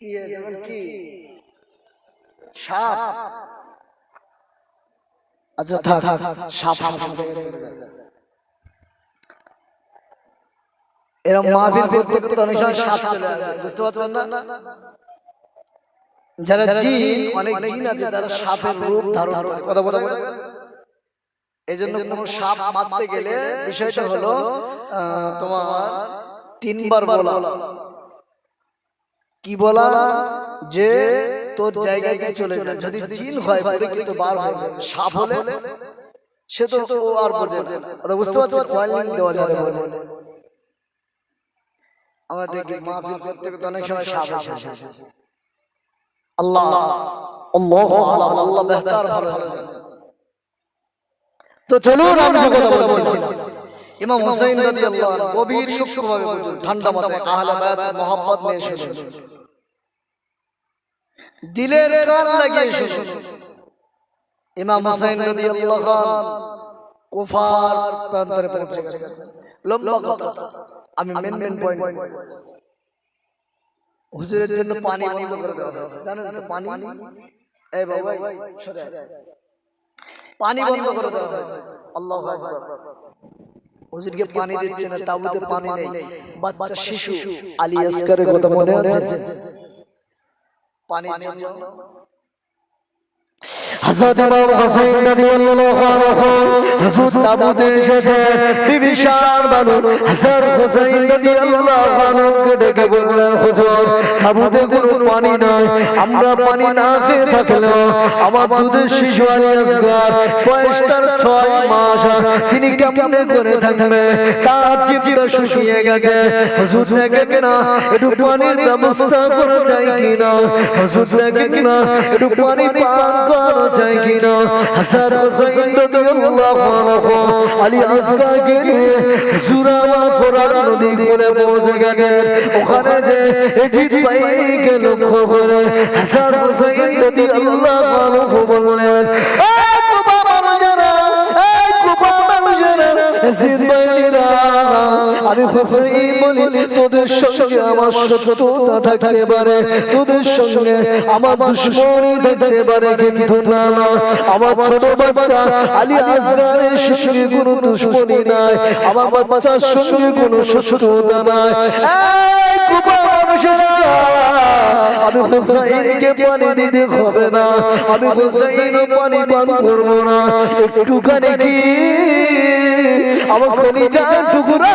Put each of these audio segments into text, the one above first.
যেমন কি সাপ। আচ্ছা থাক, সাপ এরকম মাহফিল করতে করতে অনেক সময় সাপ চলে আসে, বুঝতে পারছেন না? যারা জিন, অনেক জিন আছে তারা সাপের রূপ ধারণ করে, কথা বলা বলে। এই জন্য কোন সাপ মারতে গেলে বিষয়টা হলো তোমার তিনবার বলা। কি বলা? যে তোর জায়গায় চলে যা। যদি জিন হয় পরীক্ষিত বার হয়ে যাবে, সাপ হলে সে তো ও আর বোঝে না, বুঝতে পারছো? ওয়ার্নিং দেওয়া যাবে বলে আমাদের মাহফিল করতে করতে অনেক সময় সাপ আসে। আল্লাহ আল্লাহু আলাম, আল্লাহ বেহতার ভালো। তো চলুন আমি যে কথা বলছি, ইমাম হুসাইন রাদিয়াল্লাহু আনহু গভীর সূক্ষ্মভাবে বুঝুন, ঠান্ডা মাথায় আহলে বায়াত মুহাব্বত নিয়ে শুনুন, দিলের কান লাগিয়ে শুনুন। ইমাম হুসাইন রাদিয়াল্লাহু আনহু কুফার প্রান্তরে পৌঁছে গেছেন। লম্বা কথা, আমি মেন পয়েন্ট। হুজুরের জন্য পানি বন্ধ করে দেওয়া হয়েছে, জানেন তো? পানি, এই বাবা সরে পানি বন্ধ করে দেওয়া হয়েছে। আল্লাহু আকবার। হুজুরকে পানি দিচ্ছে না, তাবুতে পানি নেই। বাচ্চা শিশু আলী আসকারের কথা মনে আছে? পানির জন্য হযরত ইমাম হুসাইন রাদিয়াল্লাহু আনহু হুজুর তাবুতে এসেছে। বিবিসার বানু হযরত হুসাইন রাদিয়াল্লাহু আনহুকে ডেকে বললেন, হুজুর তাবুতে কোনো পানি নাই, আমরা পানি না খেয়ে থাকলেও আমার দুধের শিশু আলী আসগার, বয়স তার 6 মাস, তিনি কেমনে করে থাকবে? তার জিভটা শুকিয়ে গেছে। হুজুর দেখেন না একটু পানির ব্যবস্থা করা যায় কিনা? হুজুর দেখেন না একটু পানি পান করা যায় কিনা? হযরত হুসাইন রাদিয়াল্লাহু আনহু আলী আসগারকে নিয়ে হুজুর আমার ফোরাত নদী কোলে পৌঁছে গেলেন। ওখানে যে এজিদ ভাইকে লক্ষ্য করে হযরত হুসাইন রাদিয়াল্লাহু আনহু বললেন, এই কুবা মানুষেরা, এই কুবা মানুষেরা, এজিদ ভাইরা, আমি হুসাইন বলি তোদের সঙ্গে আমার শত্রুতা থাকতে পারে, তোদের সঙ্গে আমার দুশমনি থাকতে পারে, কিন্তু না না, আমার ছোট বাচ্চা আলী আসগারের সঙ্গে কোনো দুশমনি নাই, আমার বাচ্চার সঙ্গে কোনো শত্রুতা নাই। এই কুবা মানুষেরা, আমি হুসাইনকে পানি দিতে হবে না, আমি হুসাইন পানি পান করবো না, একটুখানি কি আমার কলিজার টুকরা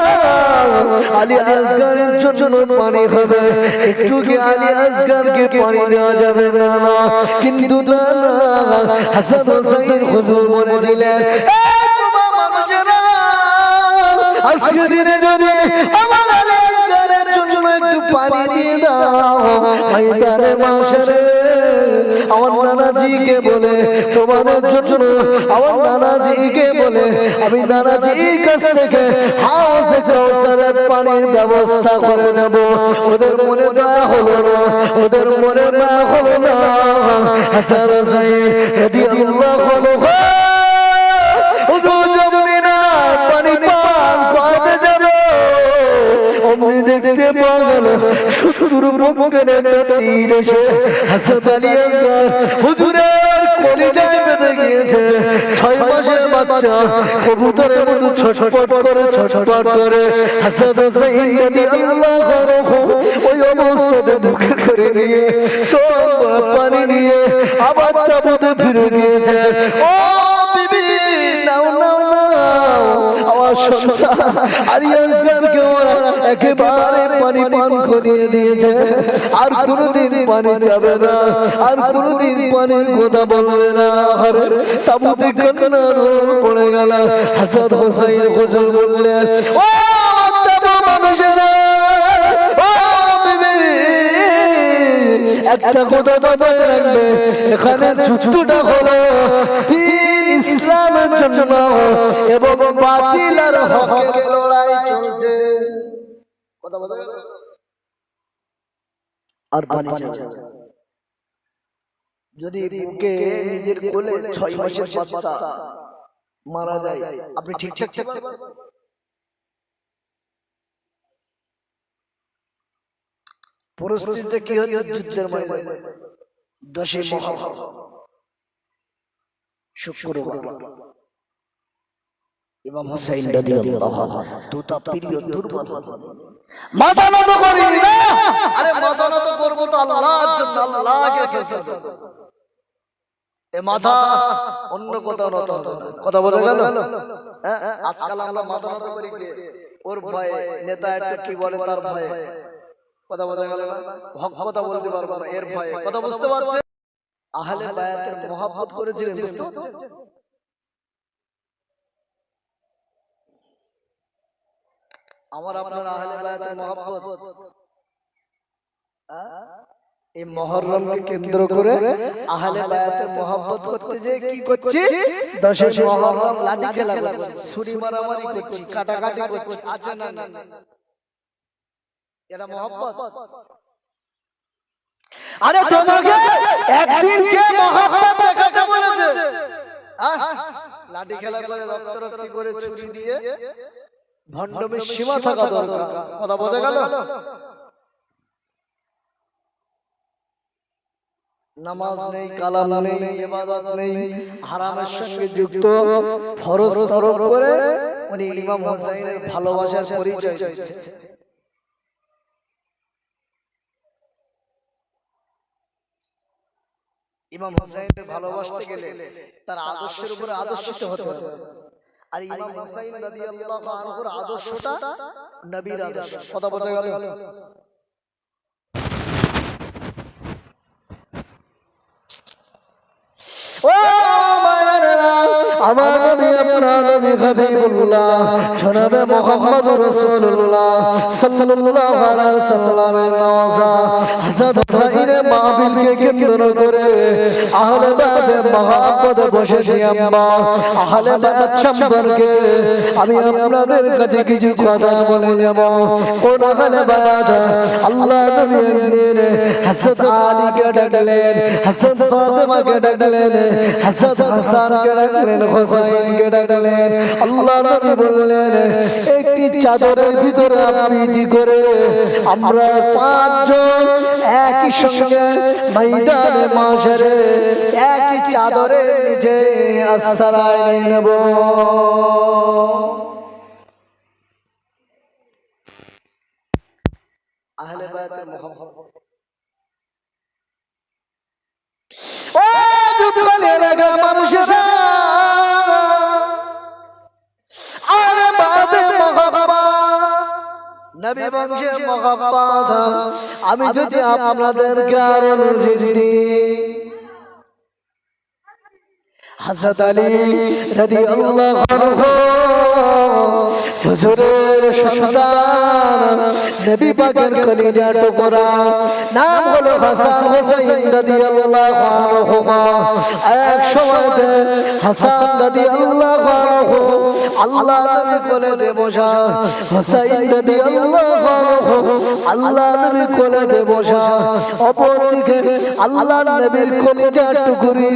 আলী আসগারের জন্য পানি হবে, একটু কি আলী আসগারকে পানি দেওয়া যাবে না? না, কিন্তু না না, হাসান হুসাইন হুজুর বলেছিলেন, আজকে দিনে যদি আমার আলী আসগারের জন্য একটু পানি দিয়ে দাও, ময়দানে মাশারে আমার নানাজিকে বলে তোমাদের জন্য, আমার নানাজিকে বলে আমি নানাজির কাছ থেকে হাউজে কাউসারের পানির ব্যবস্থা করে দেব। ওদের মনে দয়া হলো না, ওদের মনে দয়া হলো না। হাসান হুসাইন রাদিয়াল্লাহু আনহু হুজুর জমি না পানি পান করতে যাবে, অমনি দেখতে পাওয়া গেল শত্রুর পক্ষে তীর এসে হাসান আলী আসগার হুজুরের কলিজায় বেঁধে গিয়েছে। 6 মাসের বাচ্চা কবুতরের মতো ছটফট করে ছটফট করে হাসান হুসাইন রাদিয়াল্লাহু আনহু ওই অবস্থাতে বুকে করে নিয়ে চোখ ভরা পানি নিয়ে আবার তাবুতে ফিরে গিয়েছে। ও বিবি, নাও নাও নাও, আমার সন্তান আলী আসগারকে ওরা একেবারে পানি পান করিয়ে দিয়েছে, আর কোনদিন পানি যাবে না, আর কোনদিন পানির কথা বলবে না। তাবুতে কান্না পড়ে গেল। হাসান হুসাইন হুজুর বললেন, ও তাবু মানুষেরা, ও বিবি, একটা কথা মাথায় রাখবে, এখানে যুদ্ধটা হলো দ্বীন ইসলামের জন্য এবং বাতিল আর হকের লড়াই চলছে। কথা বলতে আর পানি চাই। যদি বুকে নিজের কোলে 6 মাসের বাচ্চা মারা যায়, আপনি ঠিক থাকতে পারবেন? পরিস্থিতিতে কি হচ্ছে যুদ্ধের ময়দানে 10 মুহররম শুক্রবার ইমাম হুসাইন রাদিয়াল্লাহু আনহু দুটা প্রিয় দুর্বল মাথা নত করিনি না আরে মাথা নত করব তো আল্লাহর জন্য আল্লাহকে সাজদা এ মাথা অন্য কোথাও নত কথা বোঝা গেল আজকাল আমরা মাথা নত করি কি ওর ভয়ে নেতা একটু কি বলে তার ভয়ে কথা বোঝা গেল না হক কথা বলতে পারবো না এর ভয়ে কথা বুঝতে পারছেন আহলে বায়াতের মহব্বত করেছিলেন বুঝতে পারছেন আমার আপনার আহলে বায়াতের মহব্বত এই মুহররমকে কেন্দ্র করে আহলে বায়াতের মহব্বত করতে যে কি করছি 10 মুহররম লাঠি খেলা করছি ছুরি মারামারি করছি কাটাকাটি করছি আছে না না এটা মহব্বত আরে তোমাকে একদিন কে মহব্বত দেখাতে বলেছে লাঠি খেলা করে রক্তারক্তি করে ছুরি দিয়ে ভণ্ডমের সীমা থাকা দরকার কথা বোঝা গেল নামাজ নেই কালাম নেই ইবাদত নেই হারামের সঙ্গে যুক্ত ফরজ তরক করে উনি ইমাম হুসাইনের ভালোবাসার পরিচয় দিয়েছে ইমাম হুসাইনকে ভালোবাসতে গেলে তার আদর্শের উপরে আদর্শিত হতে হবে আর ইমাম হুসাইন রাদিয়াল্লাহু আনহুর আদর্শটা নবীর আদর্শ কথা বোঝা গেল ও মায়েরা আমার নবী আপনার নবী হাবিবুল্লাহ জনাবে মুহাম্মদুর রাসূলুল্লাহ সাল্লাল্লাহু আলাইহি সাল্লামের নওয়াজা হযরত হুসাইনের মাহফিলকে কেন্দ্র করে আহলে বায়াতের মহব্বত বসেছি আম্মা আহলে বায়াত সম্পর্কে আমি আপনাদের কাছে কিছু কথা বলে যাব কোন আহলে বায়াত আল্লাহ নবী হযরত আলীকে ডাকলেন হযরত ফাতেমাকে ডাকলেন হযরত হাসানকে ডাকলেন হুসাইনকে ডাকলেন আল্লাহ নবী বললেন একটি চাদরের ভিতরে আবৃত্তি করে আমরা পাঁচজন একই সঙ্গে ময়দানে মাশরে একই চাদরের নিচে আশ্রয় নেব আহলে বায়াতের মুহাব্বত ও যুবকলে লাগা মানুষেরা আহলে বায়াতের মুহাব্বত নবী বংশের মুহাব্বত আমি যদি আপনাদেরকে আরো বুঝিয়ে হযরত আলী রাদিয়াল্লাহু আনহু হুজুরের সন্তান নবী পাকের কলিজার টুকরা নাম হলো হাসান হুসাইন রাদিয়াল্লাহু আনহুমা এক সময়তে হাসান রাদিয়াল্লাহু আনহু আল্লাহ নবী কোলে বসা হুসাইন রাদিয়াল্লাহু আনহু আল্লাহ নবী কোলে বসা অপরদিকে আল্লাহ নবীর কলিজার টুকরি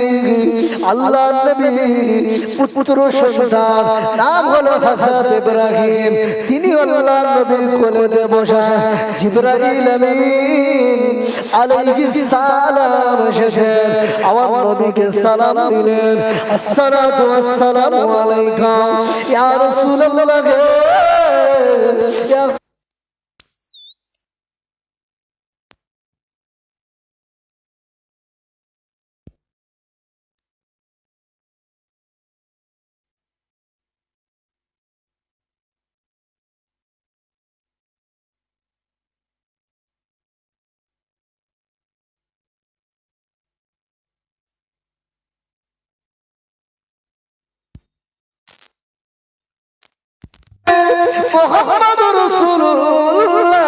আল্লাহ নবীর পুত্র সন্তান নাম হলো হযরত ইব্রাহিম তিনি আল্লাহ নবীর কোলে বসা জিবরাইল আমিন আলাইহিস সালাম এসেছেন আমার নবীকে সালাম দিলেন আসসালাতু ওয়াসসালামু আলাইকা ইয়া রাসূলুল্লাহ ইয়া মুহাম্মদুর রাসূলুল্লাহ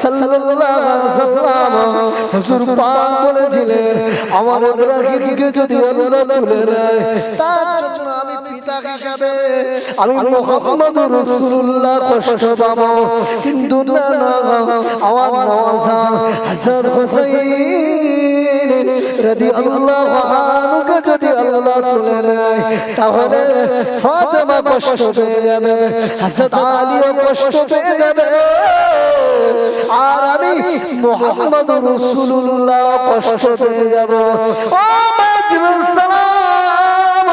সাল্লাল্লাহু আলাইহি ওয়াসাল্লাম হুজুর পাক বলেছিলেন আমার ইব্রাহিমকে যদি আল্লাহ তুলে নেয় তার জন্য আমি পিতা হিসাবে আমি মুহাম্মদুর রাসূলুল্লাহ কষ্ট পাবো কিন্তু না না আমার নওয়াজা হযরত হুসাইন রাদিয়াল্লাহু আনহুকে যদি আল্লাহ তুলে নেয় তাহলে ফাতেমা কষ্ট পেয়ে যাবে, হযরত আলীও কষ্ট পেয়ে যাবে, আর আমি মুহাম্মদুর রাসূলুল্লাহ কষ্ট পেয়ে যাব। ও মাজিবুল সালাম,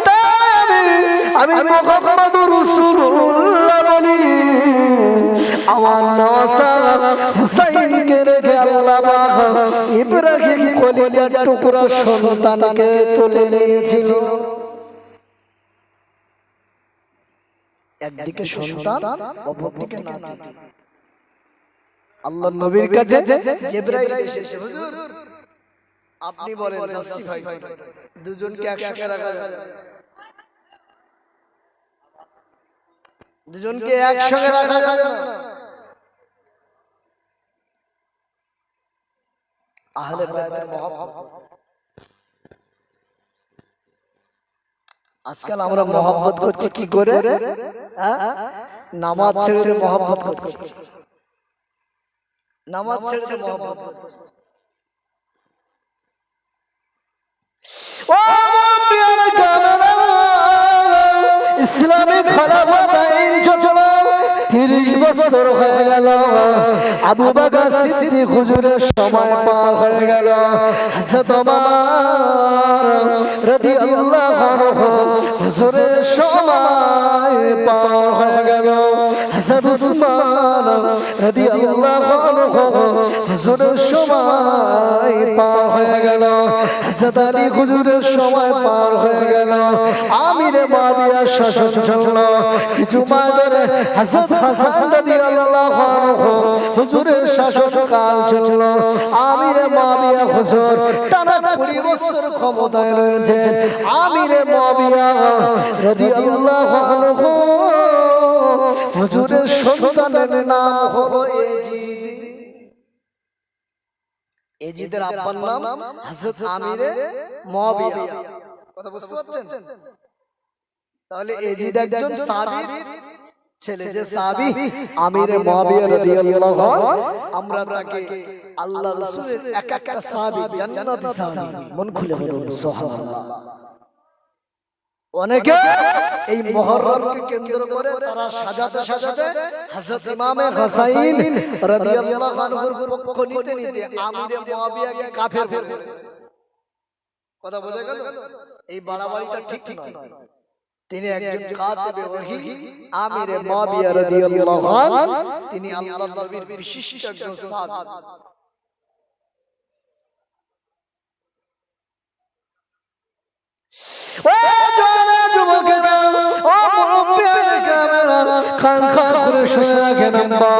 তাই আমি মুহাম্মদুর রাসূলুল্লাহ বলি, আমার নওয়াসা হুসাইনকে রেখে আল্লাহ পাক ইব্রাহিম কলিজার টুকরা সন্তানকে তুলে নিয়েছিল। একদিকে সন্তান, অপরদিকে নাতি। আল্লাহর নবীর কাছে জিবরাইল এসেছে, হুজুর আপনি বলেন জাস্টিফাই, দুজনকে একসাথে রাখা যাবে? দুজনকে একসঙ্গে রাখা যাবে না। আহলে বায়াতের মহব্বত, আজকাল আমরা মহব্বত করছি কি করে? নামাজ ছেড়ে মহব্বত করছি, নামাজ ছেড়ে মহব্বত করছি। ও প্রিয় কামেরা, ইসলামিক খেলাফত আইন চলল 30 বছর হয়ে গেল। আবু বকর সিদ্দিক হুজুরের সময় পার হয়ে গেল। হযরত ওমর রাদিয়াল্লাহু আনহু হুজুরের সময় পার হয়ে গেল। হযরত উসমান রাদিয়াল্লাহু আনহু হুজুরের সময় পার হয়ে গেল। হযরত আলী হুজুরের সময় পার হয়ে গেল। আমিরে মুআবিয়ার শাসন চলল কিছু মাস ধরে। হযরত হাসান রাদিয়াল্লাহু আনহু হুজুরের শাসনকাল চলল। আমিরে মুআবিয়া হুজুর টানা 20 বছর ক্ষমতায় রয়েছেন। আমিরে মুআবিয়া রাদিয়াল্লাহু আনহু হুজুরের সন্তানের নাম হলো এজিদ। এজিদের আব্বার নাম হযরত আমিরে মুআবিয়া। কথা বুঝতে পারছেন? তাহলে এজিদ একজন সাহাবীর ছেলে, যে সাহাবী আমিরে মুআবিয়া রাদিয়াল্লাহু আনহু, আমরা তাকে আল্লাহর রাসূলের এক একটা সাহাবী জান্নাতি সাহাবী। মন খুলে বলুন সুবহানাল্লাহ। অনেকে এই মুহররমকে কেন্দ্র করে তারা সাজাতে সাজাতে হযরত ইমামে হুসাইন রাদিয়াল্লাহু আনহুর পক্ষ নিতে নিতে আমিরে মুআবিয়াকে কাফের বলে। কথা বোঝা গেল? এই বাড়াবাড়িটা ঠিক নয়। তিনি একজন কাতিবে ওহী, আমিরে মুআবিয়া রাদিয়াল্লাহু আনহু, তিনি আল্লাহর নবীর বিশিষ্ট একজন সাহাবী। ও জানা যুবকেরা, ও মুরব্বিয়ানে কামেরা, খান খান করে শুনে রাখেন আম্মা,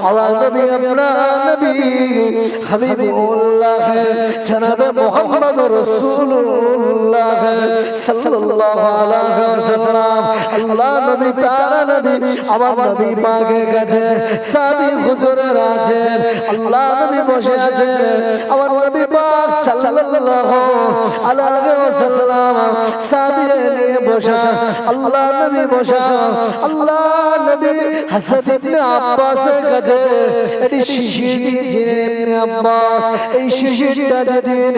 আমার নবী, আপনার নবী হাবিবুল্লাহ জনাবে মুহাম্মদুর রাসূলুল্লাহ সাল্লাল্লাহু আলাইহি ওয়াসাল্লাম, আল্লাহ নবী প্যারা নবী, আমার নবী পাকের কাছে সাহাবী হুজুরের আছেন। আল্লাহ নবী বসে আছেন, আমার নবী পাক সাল্লাল্লাহু আলাইহি ওয়াসাল্লাম সাহাবীরে নিয়ে বসা। আল্লাহ নবী বসা, আল্লাহ নবী হযরত ইবনে আব্বাসের কাছে এটি শিশির দিয়েছিলেন। ইবনে আব্বাস, এই শিশিরটা যেদিন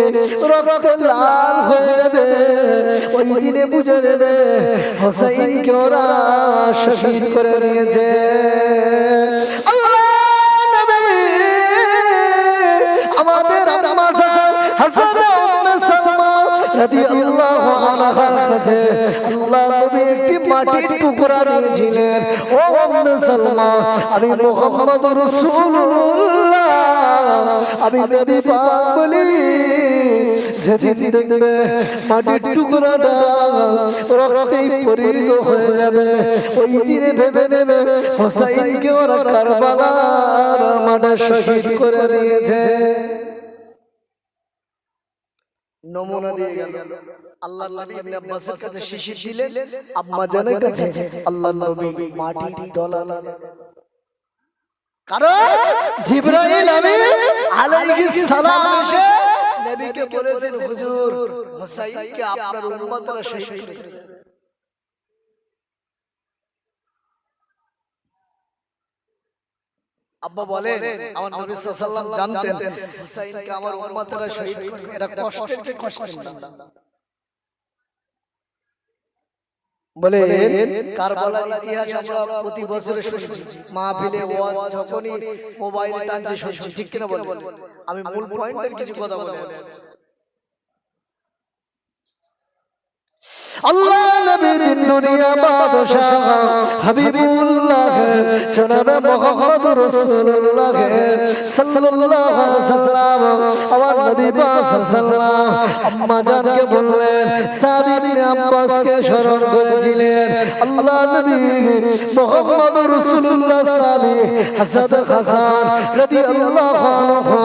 রক্তে লাল হয়ে যাবে, ওই দিনে বুঝে নেবে হুসাইনকে ওরা শহীদ করে নিয়েছে। আমাদের আম্মা হযরত উম্মে সালমা রাদিয়াল্লাহু আনহার কাছে আল্লাহ নবী একটি মাটির টুকরা দিয়েছিলেন। ও উম্মে সালমা, আমি মুহাম্মদুর রাসূলুল্লাহ, আমি নবী পাক বলি, যেদিন দেখবে মাটির টুকরাটা রক্তেই পরিণত হয়ে যাবে, ওই দিনে ভেবে নেবে হুসাইনকে ওরা কারবালার মাঠে শহীদ করে দিয়েছে। নমুনা দিয়ে গেল। আল্লাহর নবী ইবনে আব্বাসের কাছে শিশির দিলেন, আম্মা জানের কাছে আল্লাহর নবী মাটির ডলা দিলেন। কারণ জিবরাইল আমিন আলাইহিস সালাম এসে নবীকে বলেছেন, হুজুর হুসাইনকে আপনার উম্মতরা শহীদ করে দিলেন। আব্বা বলেন আমার নবী সাল্লাল্লাহু আলাইহি ওয়াসাল্লাম জানতেন হুসাইনকে আমার উম্মতরা শহীদ করবে, এটা কষ্টের কি কষ্টের না। বলে কারবালার ইতিহাস আমরা প্রতি বছর শুনছি, মাহফিলে ওয়াজ যখনই মোবাইল টানছে শুনছি, ঠিক কিনা বলেন? আমি মূল পয়েন্টের কিছু কথা বলে আল্লাহ নবী দিন দুনিয়া বাদশাহ হাবিবুল্লাহ জনাবে মুহাম্মদ রাসূলুল্লাহ সাল্লাল্লাহু আলাইহি ওয়াসাল্লাম আমার নবী পাক সাল্লাল্লাহু আম্মা জানকে বললেন সাদ ইবনে আব্বাসকে স্মরণ করেছিলেন আল্লাহ নবী মুহাম্মদ রাসূলুল্লাহ সাহাবী হাসান হাসান রাদিয়াল্লাহু আনহু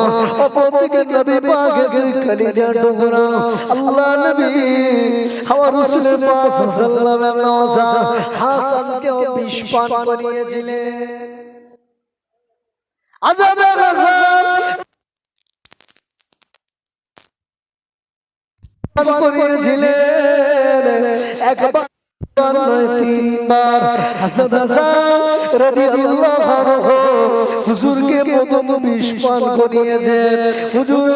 অপরদিকে নবী পাকের কলিজার টুকরা আল্লাহ নবী আমার রাসূলের পাক সাল্লাল্লাহু আলাইহি ওয়াসাল্লাম হাসানকে বিষ পান করিয়েছিলেন আজাদ হাসান করিয়েছিলেন একবার তিনবার হাসান হাসান রাদিয়াল্লাহু আনহু হুজুরকে প্রথম বিষ পান করিয়েছেন হুজুর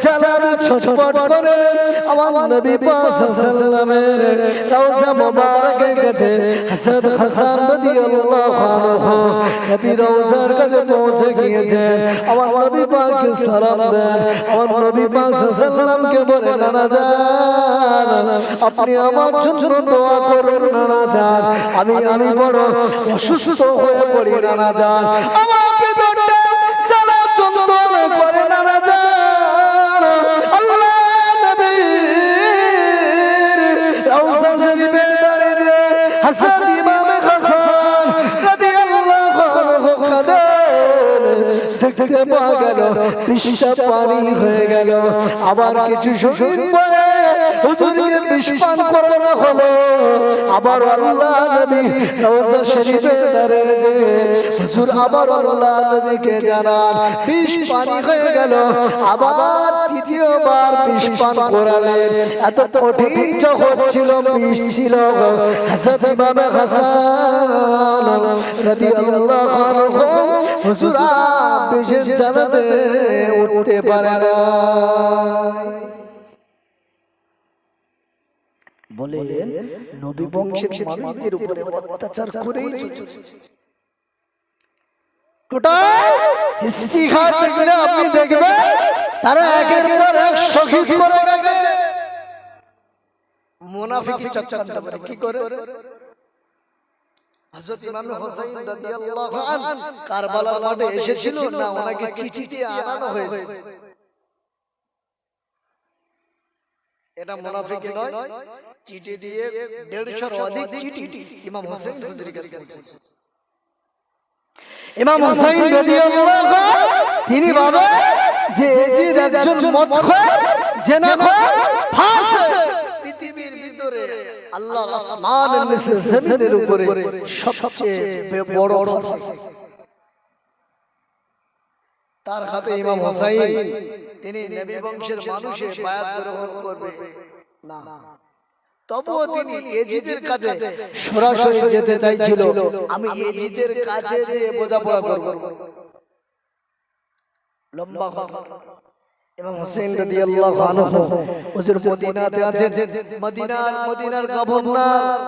জ্বালানে ছটফট করে আমার নবী পাক সাল্লামের রওজা মোবারকের কাছে হাসান হাসান রাদিয়াল্লাহু আনহু নবী রওজার কাছে পৌঁছে গিয়েছেন আমার নবী পাককে সালাম দেন আমার নবী পাক সাল্লামকে বলে নানা জান আপনি আমার জন্য দোয়া করুন নানা জান আমি বড় অসুস্থ হয়ে পড়ি নানা জান আমার ভিতরটা জ্বালা যন্ত্রণা করে নানা জান আল্লাহ নবীর রওজা শরীফে দাঁড়িয়ে হাসান ইমামে হাসান রাদিয়াল্লাহু আনহু কাঁদেন দেখতে পাওয়া গেল বিষটা পানি হয়ে গেল আবার কিছু সময় পরে হুজুরকে বিষ পান করানো হলো আবার আল্লাহ নবী রওজা শরীফে দাঁড়িয়ে হুজুর আবার আল্লাহ নবীকে জানান বিষ পানি হয়ে গেল আবার তৃতীয়বার বিষ পান করালেন এত কঠিন জগৎ ছিল বিষ ছিল হাসান ইমামে হাসান রাদিয়াল্লাহু আনহু হুজুর বিষের জানাতে উঠতে পারে না বলেন নবী বংশের মানুষদের উপরে অত্যাচার করেই চলছে টোটাল ইস্তিগফার দেখলে আপনি দেখবেন তারা একের পর এক শহীদ করে গেছে মুনাফিকি চক্রান্ত করে কি করে হযরত ইমাম হুসাইন রাদিয়াল্লাহু আনহু কারবালার মাঠে এসেছিল না ওনাকে চিঠি দিয়ে আনানো হয়েছে এটা মুনাফিকি নয় চিঠি দিয়ে 150 এর অধিক চিঠি ইমাম হুসাইন হুজুরের কাছে পৌঁছেছে ইমাম হুসাইন রাদিয়াল্লাহু তিনি ভাবে যে এজিদ একজন মদখোর জেনাখোর ফাসিক পৃথিবীর ভিতরে আল্লাহ আসমানের নিচে জমিনের উপরে সবচেয়ে বড় ফাসিক তার হাতে ইমাম হুসাইন তিনি নবী বংশের মানুষের বায়াত গ্রহণ করবে না তবুও তিনি এজিদের কাছে সরাসরি যেতে চাইছিল আমি এজিদের কাছে যে বোঝাপড়া করব লম্বা কথা ইমাম হুসাইন রাদিয়াল্লাহু আনহু হুজুর মদিনাতে আছেন মদিনার গভর্নর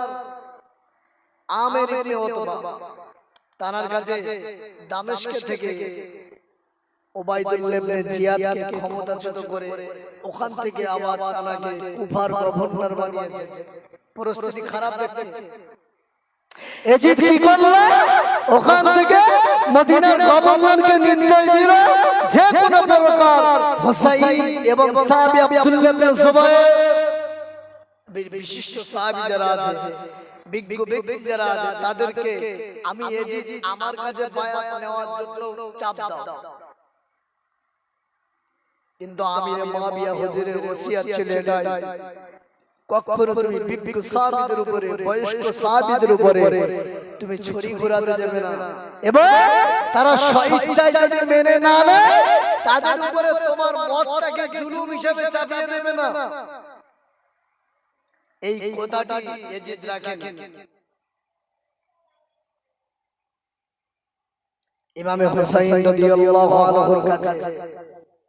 আমির ইবনে উতবা তার কাছে দামেস্ক থেকে উবাইদুল্লাহ ইবনে জিয়াদকে ক্ষমতাচ্যুত করে ওখান থেকে আবার তানাকে কুফার গভর্নর বানিয়েছে পরিস্থিতি খারাপ দেখছে এজিদ কি করলো ওখান থেকে মদিনার গভর্নরকে নির্দেশ দিল যে কোন প্রকার হুসাইন এবং সাহাবী আব্দুল্লাহ ইবনে জুবাইর বিশিষ্ট সাহাবী যারা আছে বিজ্ঞ ব্যক্তি যারা আছে তাদেরকে আমি এজিদ আমার কাছে বায়াত নেওয়ার জন্য চাপ দাও কিন্তু আমির মুয়াবিয়া হুজুরের ওসিয়ত ছিল এটাই কখনো তুমি বিজ্ঞ সাহাবীদের উপরে বয়স্ক সাহাবীদের উপরে তুমি ছুরি ঘোরাতে যাবে না এবং তারা স্বেচ্ছায় যদি মেনে না নেয় তাদের উপরে তোমার মতটাকে জুলুম হিসেবে চাপিয়ে দেবে না এই কথাটি এজিদ রাখেন ইমামে হুসাইন রাদিয়াল্লাহু আনহুর কাছে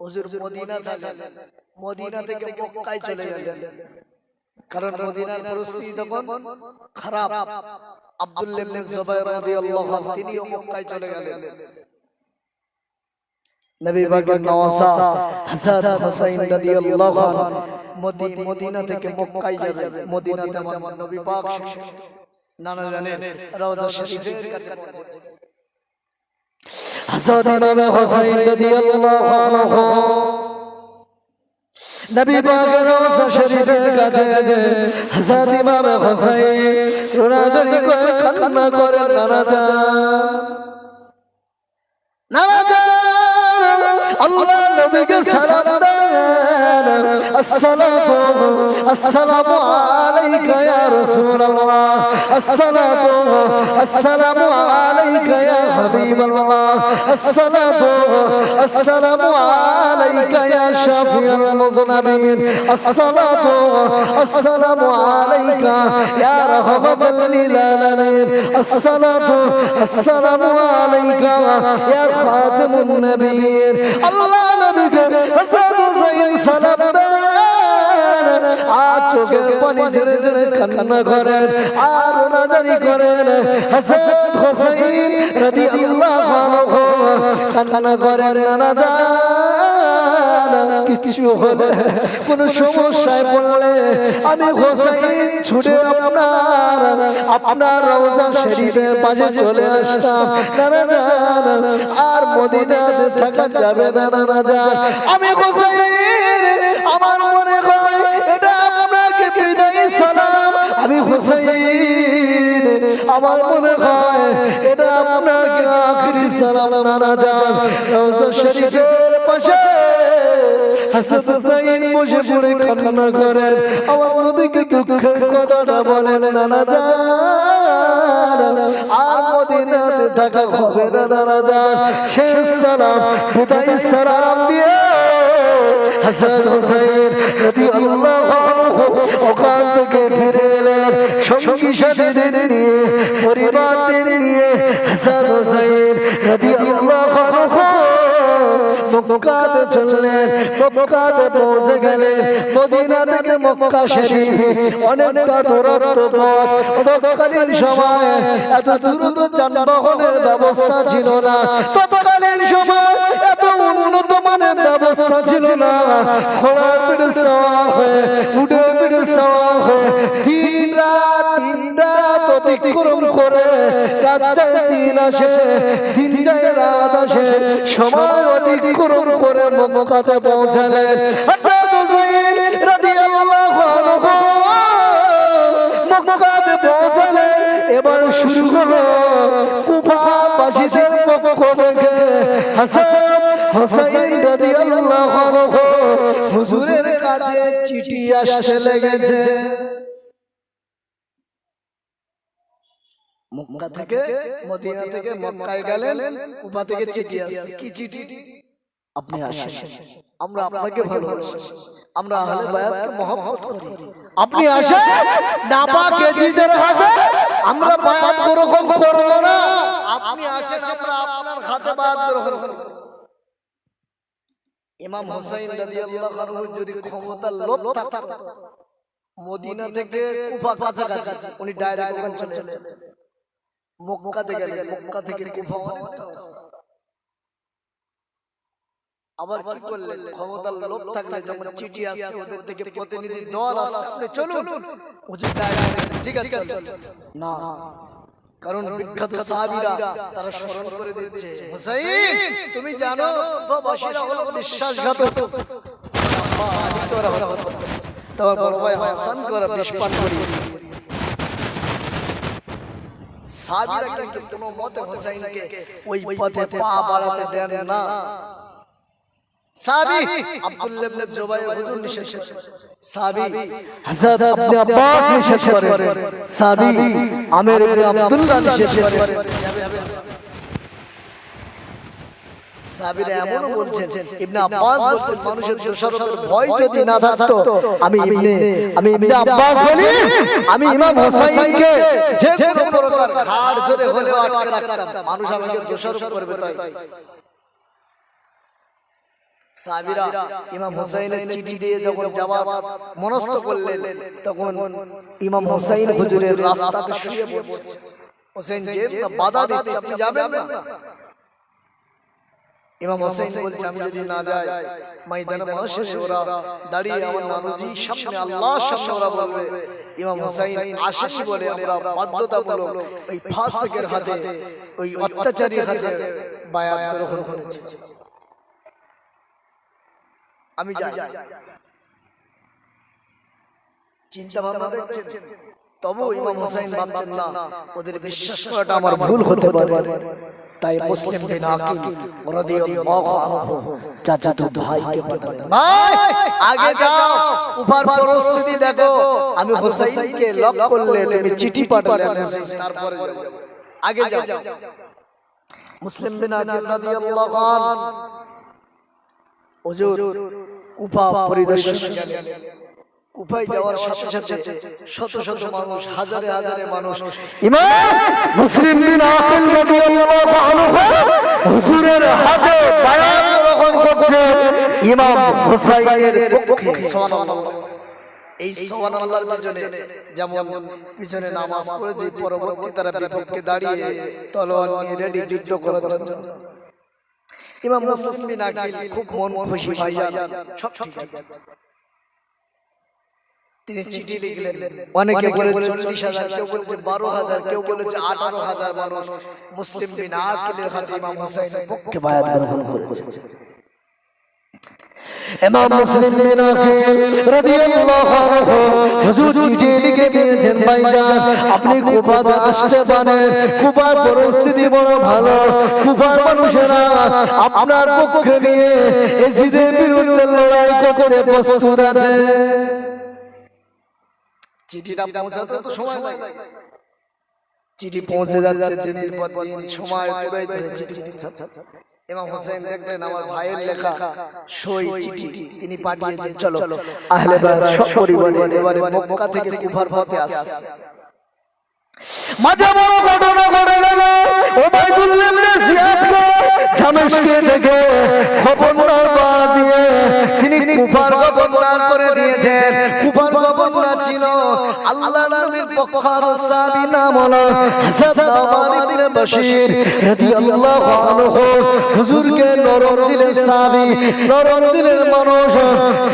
হুজুর মদিনা যাবেন, মদিনা থেকে মক্কায় চলে গেলেন, কারণ মদিনার পরিস্থিতি তখন খারাপ। আব্দুল্লাহ ইবনে জুবাইর রাদিয়াল্লাহু আনহু তিনিও মক্কায় চলে গেলেন। নবী পাকের নওয়াসা হযরত হুসাইন রাদিয়াল্লাহু আনহু মদিনা থেকে মক্কায় যাবেন। মদিনাতে আমার নবী পাক নানা জানেন রওজা শরীফের কাছে পৌঁছেছেন। হযরত ইমাম হুসাইন রাদিয়াল্লাহু আনহু নবী পাকের রওজা শরীফের কাছে হযরত ইমাম হুসাইন রোনাজারি করে কান্না করে নানা জান আল্লাহ নবীকে সালাম দেন, আসসালাতু আসসালামু আলাইকা ইয়া রাসূলুল্লাহ, আসসালাতু আসসালামু আলাইকা ইয়া হাবিবাল্লাহ, আসসালাতু আসসালামু আলাইকা ইয়া শাফিউল মুযনিবিন, আসসালাতু আসসালামু আলাইকা ইয়া রাহমাতাল লিল আলামিন, আসসালাতু আসসালামু আলাইকা ইয়া খাতামুন নবিয়্যিন। আল্লাহ নবীকে হযরত হুসাইন সালাম দেন, আর চোখের পানি ঝরে ঝরে কান্না করেন আর নাজারি করেন। হযরত হুসাইন রাদিয়াল্লাহু আনহু কান্না করেন, নানা জান কিছু হলে কোন সমস্যায় পড়লে আমি হুসাইন ছুটে আপনার রওজা শরীফের পাশে চলে আসতাম নানা জান, আর মদিনাতে থাকা যাবে না নানা জান। আমি হুসাইন, আমার মনে হয় এটা আপনাকে বিদায়ী সালাম। আমি হুসাইন, আমার মনে হয় এটা আপনাকে আখেরি সালাম নানা জান। রওজা শরীফের পাশে হযরত হুসাইন বসে পড়ে কান্না করেন, আমার নবীকে দুঃখের কথাটা বলেন, নানা জান আর মদিনাতে থাকা হবে না নানা জান। শেষ সালাম বিদায়ী সালাম দিয়ে হযরত হুসাইন রাদিয়াল্লাহু আনহু ওখান থেকে ফিরে এলেন সঙ্গী সাথীদের নিয়ে, পরিবারদের নিয়ে। হযরত হুসাইন রাদিয়াল্লাহু আনহু মক্কাতে চললেন, মক্কাতে পৌঁছে গেলেন। মদিনা থেকে মক্কা শরীফ অনেকটা দূরত্ব পথ। তৎকালীন সময় এত দ্রুত যানবাহনের ব্যবস্থা ছিল না, তৎকালীন সময় এত উন্নত মানের ব্যবস্থা ছিল না। ঘোড়ার পিঠে সওয়ার হয়ে, উটের পিঠে সওয়ার হয়ে দিন রাত অতিক্রম করে রাত যায় দিন আসে, দিন যায় রাত আসে, সময় অতিক্রম করে মক্কাতে পৌঁছালেন। হযরত হুসাইন রাদিয়াল্লাহু আনহু মক্কাতে পৌঁছালেন। এবার শুরু হলো কুফাবাসীদের পক্ষ থেকে হযরত হুসাইন রাদিয়াল্লাহু আনহু হুজুরের কাছে চিঠি আসতে লেগেছে। মক্কা থেকে মদিনা থেকে মক্কায় গেলেন, কুফা থেকে চিঠি আসছে। কি চিঠি? আপনি আসেন, আমরা আপনাকে ভালোবাসি, আমরা আহলে বায়াতকে মহব্বত করি। আপনি আসেন, নাপাক এজিদের হাতে আমরা বায়াত গ্রহণ করব না। আপনি আসেন, আমরা আপনার হাতে বায়াত গ্রহণ করব। ইমাম হুসাইন রাদিয়াল্লাহু আনহু যদি ক্ষমতার লোভ থাকতো, মদিনা থেকে কুফা কাছাকাছি, উনি ডাইরেক্ট ওখানে চলে যেতেন। মক্কাতে গেলেন, মক্কা থেকে কুফা অনেকটা রাস্তা। আবার কি করলেন? ক্ষমতার লোভ থাকলে যখন চিঠি আসছে ওদের থেকে প্রতিনিধি দল আসছে, আপনি চলুন হুজুর ডাইরেক্ট, ঠিক আছে না, কারণ বিখ্যাত সাহাবীরা তারা স্মরণ করে দিচ্ছে, হুসাইন তুমি জানো কুফাবাসীরা হলো বিশ্বাসঘাতক। আলী তো ওরা তোমার বড় ভাই হাসান করে বিস্পান করিয়ে সাহাবীরা কিন্তু কোনো মতে হুসাইনকে ওই পথে পা বাড়াতে দেন না। সাহাবী আব্দুল্লাহ ইবনে জুবাইর হুজুর নিষেধ করেন, সাহাবী হযরত ইবনে আব্বাস নিষেধ করেন, সাহাবী আমির ইবনে আব্দুল্লাহ নিষেধ করেন। সাহাবীরা এমন বলছেন, ইবনে আব্বাস বলছেন মানুষের দোষারোপের ভয় যদি না থাকতো আমি ইবনে আব্বাস বলি আমি ইমাম হোসেনকে যে কোনো প্রকার ঘাড় ধরে হলেও আটকে রাখতাম, মানুষ আমাকে দোষারোপ করবে তাই। সাহাবীরা ইমাম হোসেনের চিঠি দিয়ে যখন যাওয়ার মনস্থ করলেন তখন ইমাম হোসেন হুজুরের রাস্তাতে শুয়ে পড়ছে। হোসেন যে বাধা দিচ্ছে আপনি যাবেন না। ইমাম হোসেন বলছে আমি যদি না যাই ময়দানে মানুষের ওরা দাঁড়িয়ে আমার নানুজি সামনে আল্লাহর সামনে ওরা বলবে ইমাম হোসেন আসেনি বলে আমরা বাধ্যতামূলক ওই ফাসিকের হাতে ওই অত্যাচারীর হাতে বায়াত গ্রহণ করেছি, আমি যাই। চিন্তা ভাবনা দেখছেন, তবু ইমাম হোসেন ভাবছেন না ওদের বিশ্বাস করাটা আমার ভুল হতে পারে, তাই মুসলিম বিন আকিল রাদিয়াল্লাহু আনহু চাচাতো ভাইকে পাঠালেন, ভাই আগে যাও উপর পরিস্থিতি দেখো, আমি হোসেনকে লক করলে তুমি চিঠি পাঠালে তারপরে আগে যাও। মুসলিম বিন আকিল রাদিয়াল্লাহু আনহু হুজুর কুফা পরিদর্শনে গেলেন। কুফায় যাওয়ার সাথে সাথে শত শত মানুষ, হাজারে হাজারে মানুষ ইমাম মুসলিম বিন আকিল রাদিয়াল্লাহু আনহু হুজুরের হাতে বায়াত গ্রহণ করছে ইমাম হোসেনের পক্ষে। সুবহানাল্লাহ। এই সুবহানাল্লাহর পিছনে যেমন পিছনে নামাজ পড়ে যে পরবর্তী তারা বিপক্ষে দাঁড়িয়ে তলোয়ার নিয়ে রেডি যুদ্ধ করার জন্য। ইমাম মুসলিম বিন আকিল খুব মন খুশি, ভাইজান সব ঠিক আছে। তিনি চিঠি লিখলেন, অনেকে বলে 40,000, কেউ বলেছে 12,000, কেউ বলেছে 18,000 মানুষ মুসলিম বিন আকিলের হাতে ইমাম হোসেনের পক্ষে বায়াত গ্রহণ করেছে। ইমাম মুসলিম বিন আকিল রাদিয়াল্লাহু আনহু হুজুর চিঠি লিখে দিয়েছেন, ভাইজান আপনি কুফাতে আসতে পারেন, কুফার পরিস্থিতি বড় ভালো, কুফার মানুষেরা আপনার পক্ষে নিয়ে এজিদের বিরুদ্ধে লড়াই করতে প্রস্তুত আছে। চিঠিটা পৌঁছাতে তো সময় লাগে, চিঠি পৌঁছে যাচ্ছে দিনের পর দিন, সময় অতিবাহিত হয়ে চিঠি পৌঁছাচ্ছে। ইমাম হোসেন দেখলেন আমার ভাইয়ের লেখা সই চিঠি, তিনি পাঠিয়েছেন চলো আহলে বায়ত সপরিবারে এবারে মক্কা থেকে কুফার পথে আসছে। মাঝে বড় ঘটনা ঘটে গেল। ওবাইদুল্লাহ ইবনে জিয়াদকে দামেস্কে থেকে খবরদার বাদ দিয়ে তিনি কুফার গভর্নর করে দিয়েছেন। কুফার গভর্নর ছিল আল্লাহর নবীর পক্ষার সাহাবী নাম হলো হাসান নোমান ইবনে বশির রাদিয়াল্লাহু আনহু। হুজুরকে নরম দিলের সাহাবী, নরম দিলের মানুষ,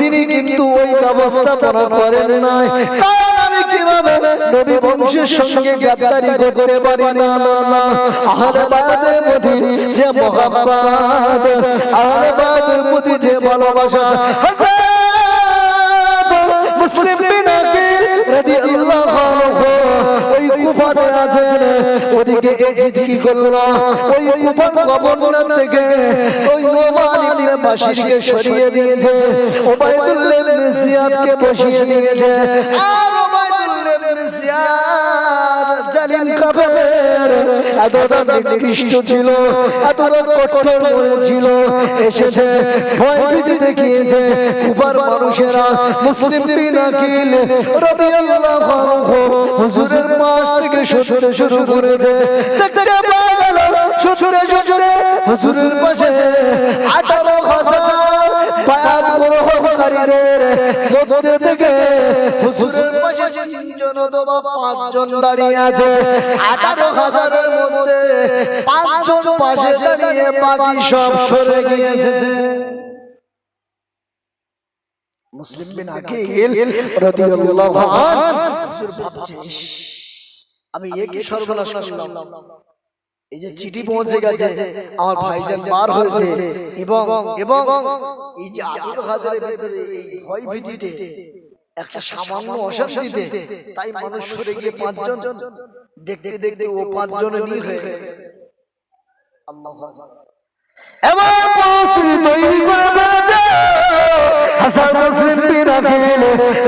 তিনি কিন্তু ওই ব্যবস্থাপনা করেন নাই। কারণ আমি কিভাবে নবী বংশের সঙ্গে গাদ্দারি করতে পারি না। আহলে বায়তের প্রতি যে মহব্বত, আহলে বায়তের প্রতি যে ভালোবাসা, হযরত মুসলিম বিন আকিল রাদিয়াল্লাহু আনহু ওই কুফাতে আছেন। ওদিকে এজিদ কি করলো, ওই কুফার গভর্নর থেকে ওই নোমান ইবনে বাশিরকে সরিয়ে দিয়েছে, ওবাইদুল্লাহ ইবনে জিয়াদকে বসিয়ে দিয়েছে। আর ওবাইদুল্লাহ ইবনে জিয়াদ জালিম কাফের, এতটা নিকৃষ্ট ছিল, এতটা কঠোর মনে ছিল, এসেছে ভয় ভীতি দেখিয়েছে। কুফার মানুষেরা মুসলিম বিন আকিল রাদিয়াল্লাহু আনহু হুজুরের পাশ থেকে সরতে শুরু করেছে। দেখতে পাওয়া গেল সরতে সরতে হুজুরের পাশে 18,000 বায়াত গ্রহণকারীদের মধ্যে থেকে হুজুরের পাশে 3 জন অথবা 5 জন দাঁড়িয়ে আছে। 18,000-এর মধ্যে 5 জন পাশে দাঁড়িয়ে, বাকি সব সরে গিয়েছে। মুসলিম বিন আকিল রাদিয়াল্লাহু আনহু হুজুর ভাবছেন আমি একই সর্বনাশ করলাম। এই যে চিঠি পৌঁছে গেছে, আমার ভাইজান বার হয়েছে, এবং এবং এই যে 18,000-এর ভিতরে এই ভয় ভীতিতে, একটা সামান্য অশান্তিতে, তাই মানুষ সরে গিয়ে 5 জন, দেখতে দেখতে ও 5 জনে নীল হয়ে গেছে। আল্লাহু আকবার। এবার পরিস্থিতি তৈরি করে ফেলেছে হাসান মুসলিম বিন আকিল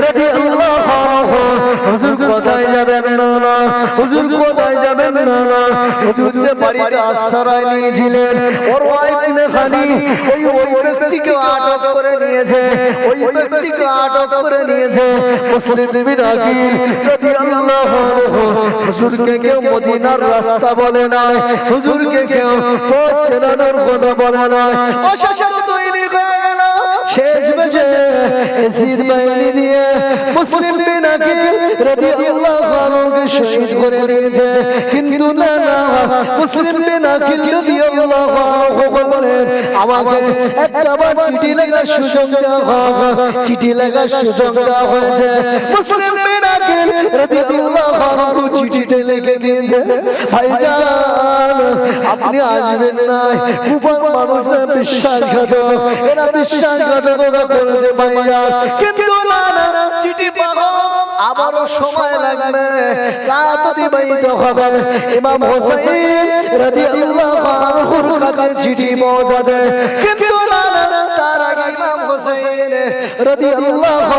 রাদিয়াল্লাহু আনহু। হুজুর কোথায় যাবেন না, হুজুর কোথায় যাবেন না না হুজুর যে বাড়িতে আশ্রয় নিয়েছিলেন ওর ওয়াইফ খালি ওই ব্যক্তিকে আটক করে নিয়েছে ওই ব্যক্তিকে আটক করে নিয়েছে মুসলিম বিন আকিল রাদিয়াল্লাহু আনহু হুজুরকে কেউ মদিনার রাস্তা বলে না হুজুরকে কেউ পথ চেনানোর কথা বলে না অশান্ত তৈরি হয়ে গেল শেষ বেজে এসির বাহিনী দিয়ে মুসলিম বিন আকিল রাদিয়াল্লাহু আনহুকে শহীদ করে দিয়েছে কিন্তু না না মুসলিম বিন আকিল রাদিয়াল্লাহু আনহু বললেন আমাকে একটাবার চিঠি লেখার সুযোগ দেওয়া হোক চিঠি লেখার সুযোগ দেওয়া হয়েছে মুসলিম বিন আকিল রাদিয়াল্লাহু আনহু চিঠিতে লিখে দিয়েছে ভাইজান আপনি আসবেন না কুফার মানুষরা বিশ্বাসঘাতক এরা বিশ্বাসঘাতকতা করেছে ভাইজান কিন্তু না না চিঠি পাবো আবারও সময় লাগবে রাত অতিবাহিত হবে ইমাম হোসেন রাদিয়াল্লাহু আনহুর কাছে চিঠি পৌঁছাবে কিন্তু না না তার আগে ইমাম হোসেন রাদিয়াল্লাহু